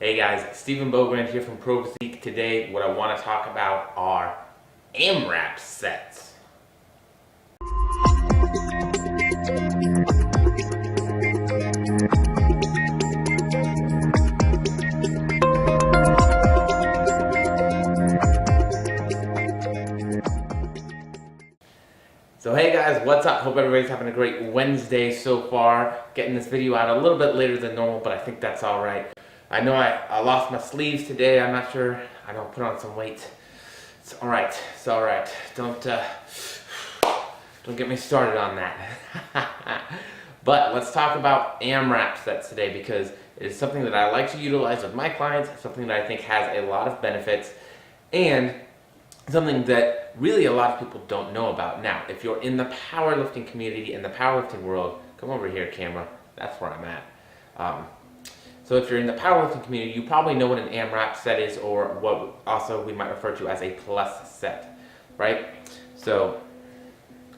Hey guys, Stephen Bogrand here from Pro Physique. Today, what I want to talk about are Amrap sets. So hey guys, what's up? Hope everybody's having a great Wednesday so far. Getting this video out a little bit later than normal, but I think that's alright. I know I lost my sleeves today. I'm not sure. I don't put on some weight. It's alright. It's alright. Don't get me started on that. But let's talk about Amrap sets today because it is something that I like to utilize with my clients, something that I think has a lot of benefits, and something that really a lot of people don't know about. Now, if you're in the powerlifting community, in the powerlifting world, come over here, camera. That's where I'm at. So if you're in the powerlifting community, you probably know what an Amrap set is, or what also we might refer to as a plus set, right? So,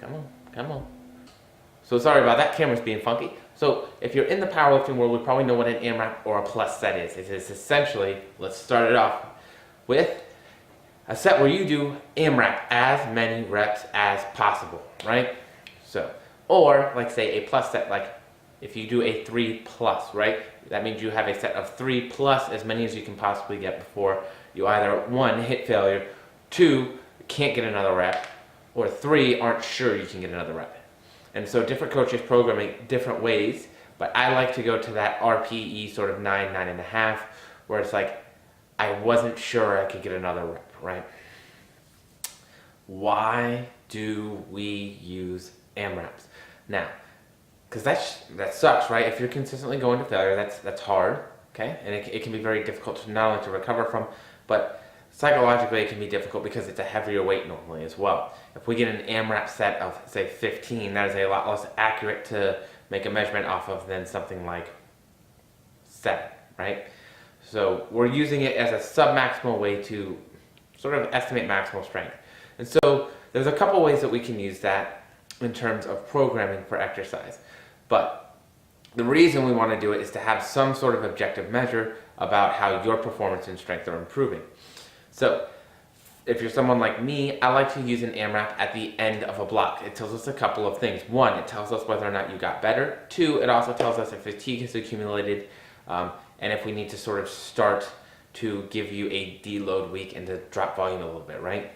come on. So sorry about that, camera's being funky. So if you're in the powerlifting world, we probably know what an Amrap or a plus set is. It is essentially, let's start it off with a set where you do Amrap as many reps as possible, right? So, or like say a plus set, like if you do a 3 plus, right? That means you have a set of 3 plus as many as you can possibly get before you either 1, hit failure, 2, can't get another rep, or 3, aren't sure you can get another rep. And so different coaches program it different ways, but I like to go to that RPE sort of 9, 9.5, where it's like, I wasn't sure I could get another rep, right? Why do we use Amraps? Now, because that sucks, right? If you're consistently going to failure, that's hard, okay? And it can be very difficult to not only to recover from, but psychologically it can be difficult because it's a heavier weight normally as well. If we get an Amrap set of, say, 15, that is a lot less accurate to make a measurement off of than something like 7, right? So we're using it as a sub-maximal way to sort of estimate maximal strength. And so there's a couple ways that we can use that in terms of programming for exercise. But the reason we want to do it is to have some sort of objective measure about how your performance and strength are improving. So if you're someone like me, I like to use an Amrap at the end of a block. It tells us a couple of things. 1, it tells us whether or not you got better. 2, it also tells us if fatigue has accumulated, and if we need to sort of start to give you a deload week and to drop volume a little bit, right?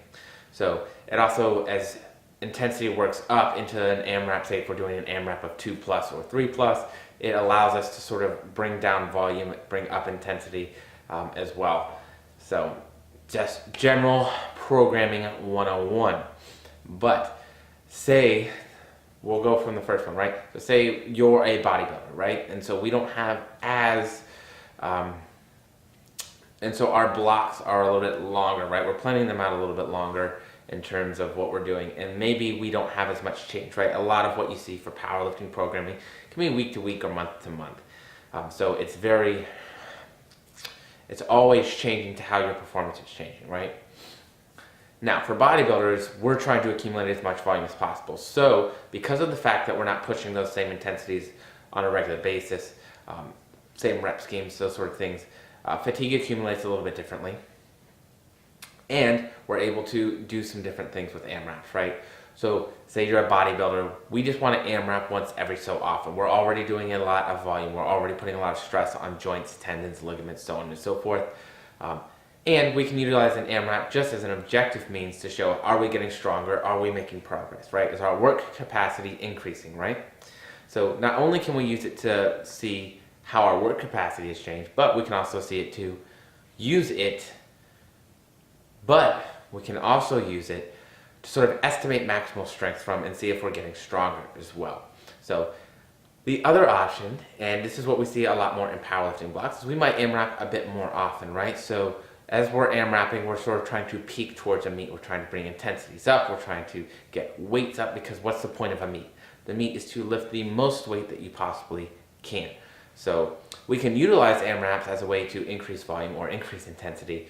So it also, as intensity works up into an Amrap, say if we're doing an Amrap of 2 plus or 3 plus, it allows us to sort of bring down volume, bring up intensity as well. So just general programming 101. But say, we'll go from the first one, right? So say you're a bodybuilder, right? And so we don't have as, and so our blocks are a little bit longer, right? We're planning them out a little bit longer in terms of what we're doing, and maybe we don't have as much change, right? A lot of what you see for powerlifting programming can be week to week or month to month. So it's always changing to how your performance is changing, right? Now, for bodybuilders, we're trying to accumulate as much volume as possible. So, because of the fact that we're not pushing those same intensities on a regular basis, same rep schemes, those sort of things, fatigue accumulates a little bit differently. And we're able to do some different things with Amraps, right? So, say you're a bodybuilder, we just want to Amrap once every so often. We're already doing a lot of volume. We're already putting a lot of stress on joints, tendons, ligaments, so on and so forth. And we can utilize an Amrap just as an objective means to show, are we getting stronger? Are we making progress, right? Is our work capacity increasing, right? So not only can we use it to see how our work capacity has changed, but we can also see it to use it, but we can also use it to sort of estimate maximal strength from and see if we're getting stronger as well. So the other option, and this is what we see a lot more in powerlifting blocks, is we might Amrap a bit more often, right? So as we're Amrapping, we're sort of trying to peak towards a meet. We're trying to bring intensities up. We're trying to get weights up, because what's the point of a meet? The meet is to lift the most weight that you possibly can. So we can utilize Amraps as a way to increase volume or increase intensity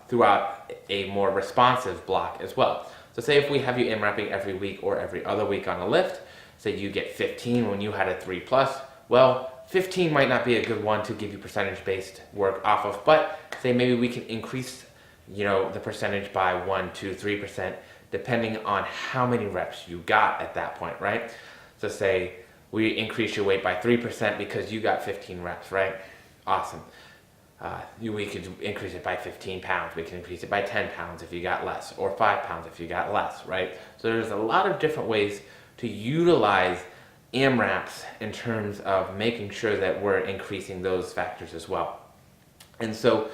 throughout a more responsive block as well. So say if we have you Amrapping every week or every other week on a lift, say you get 15 when you had a 3 plus, well, 15 might not be a good one to give you percentage-based work off of, but say maybe we can increase, the percentage by 1, 2, 3%, depending on how many reps you got at that point, right? So say we increase your weight by 3% because you got 15 reps, right? Awesome. We could increase it by 15 pounds. We can increase it by 10 pounds if you got less, or 5 pounds if you got less, right? So there's a lot of different ways to utilize Amraps in terms of making sure that we're increasing those factors as well. And so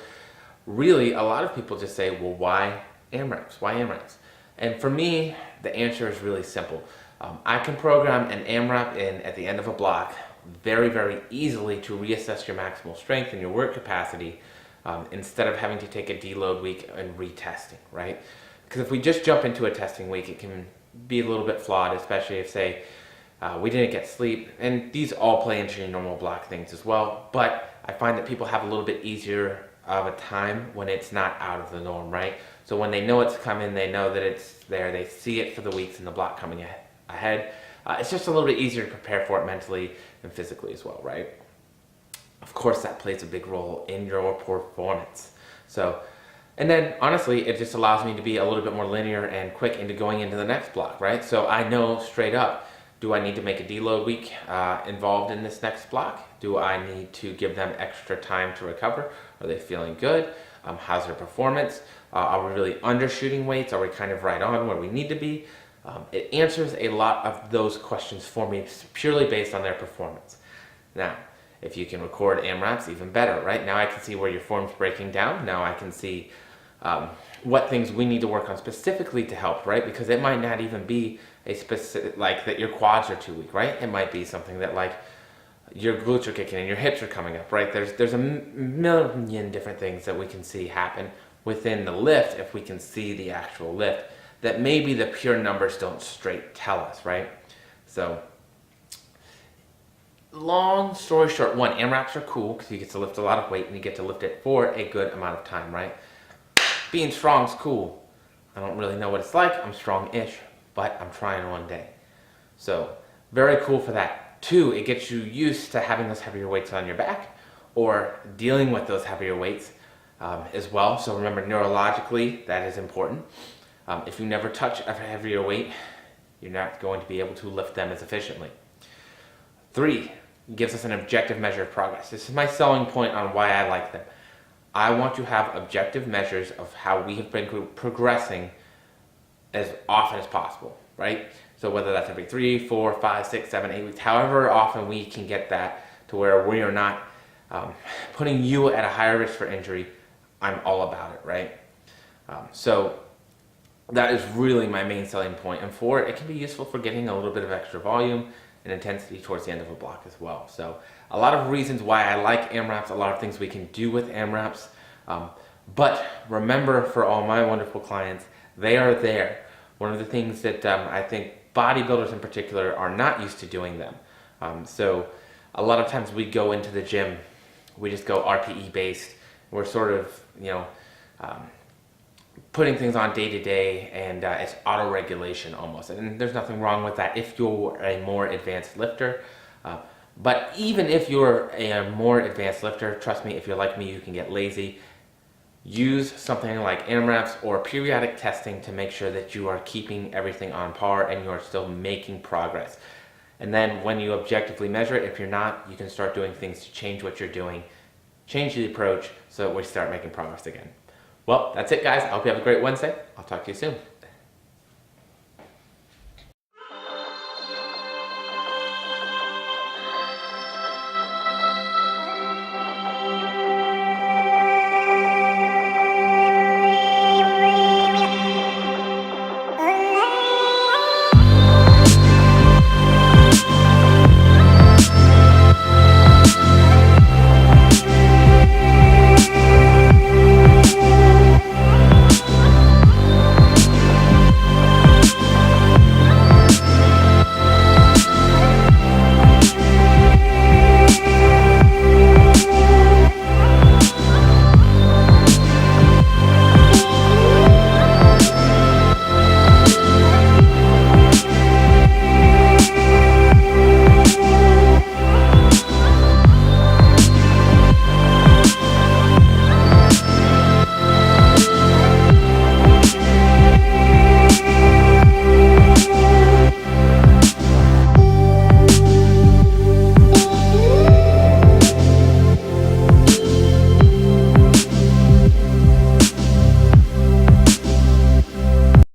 really a lot of people just say, well, why Amraps? Why Amraps? And for me, the answer is really simple. I can program an Amrap in at the end of a block very, very easily to reassess your maximal strength and your work capacity instead of having to take a deload week and retesting, right? Because if we just jump into a testing week, it can be a little bit flawed, especially if, say, we didn't get sleep, and these all play into your normal block things as well, but I find that people have a little bit easier of a time when it's not out of the norm, right? So when they know it's coming, they know that it's there, they see it for the weeks in the block coming ahead, it's just a little bit easier to prepare for it mentally and physically as well, right? Of course, that plays a big role in your performance. So, and then honestly, it just allows me to be a little bit more linear and quick into going into the next block, right? So I know straight up, do I need to make a deload week involved in this next block? Do I need to give them extra time to recover? Are they feeling good? How's their performance? Are we really undershooting weights? Are we kind of right on where we need to be? It answers a lot of those questions for me purely based on their performance. Now, if you can record Amraps, even better, right? Now I can see where your form's breaking down. Now I can see what things we need to work on specifically to help, right? Because it might not even be a specific, like that your quads are too weak, right? It might be something that like your glutes are kicking and your hips are coming up, right? There's a million different things that we can see happen within the lift if we can see the actual lift that maybe the pure numbers don't straight tell us, right? So, long story short, one, Amraps are cool because you get to lift a lot of weight and you get to lift it for a good amount of time, right? Being strong's cool. I don't really know what it's like. I'm strong-ish, but I'm trying one day. So, very cool for that. Two, it gets you used to having those heavier weights on your back or dealing with those heavier weights as well. So remember, neurologically, that is important. If you never touch a heavier weight, you're not going to be able to lift them as efficiently. Three, gives us an objective measure of progress. This is my selling point on why I like them. I want to have objective measures of how we have been progressing as often as possible, right? So whether that's every 3, 4, 5, 6, 7, 8 weeks, however often we can get that to where we are not putting you at a higher risk for injury, I'm all about it, right? So that is really my main selling point. And four, it can be useful for getting a little bit of extra volume and intensity towards the end of a block as well. So a lot of reasons why I like Amraps, a lot of things we can do with Amraps. But remember, for all my wonderful clients, they are there. One of the things that I think bodybuilders in particular are not used to doing them. So a lot of times we go into the gym, we just go RPE based. We're sort of, putting things on day to day, and it's auto-regulation almost. And there's nothing wrong with that if you're a more advanced lifter. But even if you're a more advanced lifter, trust me, if you're like me, you can get lazy. Use something like Amraps or periodic testing to make sure that you are keeping everything on par and you are still making progress. And then when you objectively measure it, if you're not, you can start doing things to change what you're doing, change the approach so that we start making progress again. Well, that's it, guys. I hope you have a great Wednesday. I'll talk to you soon.